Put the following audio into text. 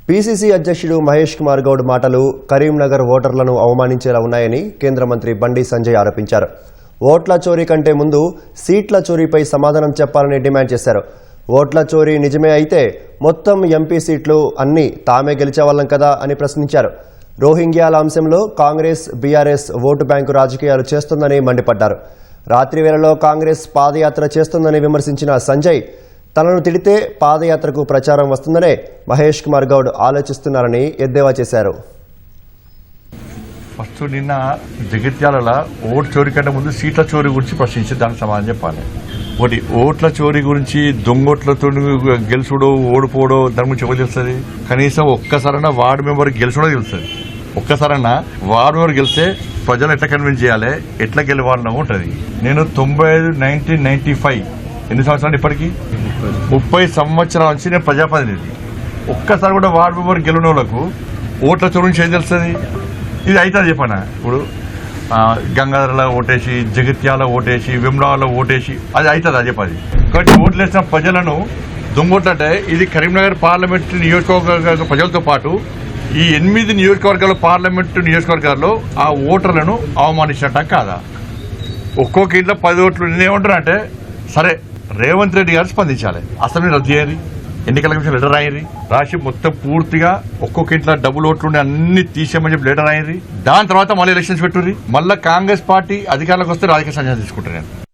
PCC అధ్యక్షుడు మహేష్ కుమార్ గౌడ్ మాటలు కరీంనగర్ ఓటర్లను అవమానించేలా ఉన్నాయని కేంద్ర మంత్రి బండి సంజయ్ ఆరోపించారు. ఓట్ల చోరీ కంటే ముందు సీట్ల చోరీపై సమాధానం చెప్పాలని డిమాండ్ చేశారు. ఓట్ల చోరీ నిజమే అయితే మొత్తం ఎంపీ సీట్లు అన్నీ తామే గెలిచేవాళ్లం కదా అని ప్రశ్నించారు. రోహింగ్యాల అంశంలో కాంగ్రెస్ బీఆర్ఎస్ ఓటు బ్యాంకు రాజకీయాలు చేస్తుందని మండిపడ్డారు. రాత్రి వేళలో కాంగ్రెస్ పాదయాత్ర చేస్తుందని విమర్శించిన సంజయ్ తనను తిడితే పాదయాత్రకు ప్రచారం వస్తుందనే మహేష్ కుమార్ గౌడ్ ఆలోచిస్తున్నారని ఎద్దేవా చేశారు. ఫస్ట్ నిన్న జగిత్యాల ఓటు చోరీ కంటే ముందు సీట్ల చోరీ గురించి ప్రశ్నించి దానికి సమాధానం చెప్పాలి. ఒకటి ఓట్ల చోరీ గురించి దొంగోట్లతో గెలుచుడో ఓడిపోవడో దాని గురించి ఎవరు తెలుస్తుంది? కనీసం ఒక్కసారైనా వార్డు మెంబర్ గెలుచుడో తెలుస్తుంది. ఒక్కసారైనా వార్డు మెంబర్ గెలిస్తే ప్రజలు ఎట్లా కన్విన్స్ చేయాలి, ఎట్లా గెలవాలన్నా ఉంటుంది. నేను 1995 ఎన్ని సంవత్సరాలు ఇప్పటికీ 30 సంవత్సరాల నుంచి నేను ప్రజాప్రతినిధి. ఒక్కసారి కూడా వార్డు మెంబర్ గెలిచిన వాళ్ళకు ఓట్ల చోరీ నుంచి ఏం తెలుస్తుంది? ఇది అవుతుంది చెప్పనా? ఇప్పుడు గంగాధరలో ఓటేసి, జగిత్యాల ఓటేసి, విమ్రాలో ఓటేసి అది అవుతుంది అది చెప్పది. కాబట్టి ఓట్లు వేసిన ప్రజలను దొంగోట్లంటే ఇది కరీంనగర్ పార్లమెంటు నియోజకవర్గ ప్రజలతో పాటు ఈ 8 నియోజకవర్గాల పార్లమెంటు నియోజకవర్గాల్లో ఆ ఓటర్లను అవమానించటం కాదా? ఒక్కొక్క ఇంట్లో 10 ఓట్లు నేనేమంటున్నా అంటే, సరే రేవంత్ రెడ్డి గారు స్పందించాలి. అసెంబ్లీ రద్దు చేయాలి, ఎన్నికల కమిషన్ లెటర్ రాయరి, రాసి మొత్తం పూర్తిగా ఒక్కొక్క ఇంట్లో డబుల్ ఓట్లుండి అన్ని తీసేయమని చెప్పి లెటర్ రాయరి. దాని తర్వాత మళ్ళీ ఎలక్షన్స్ పెట్టుర్రి. మళ్ళీ కాంగ్రెస్ పార్టీ అధికారంలోకి వస్తే రాజకీయ సందేశం తీసుకుంటారు. నేను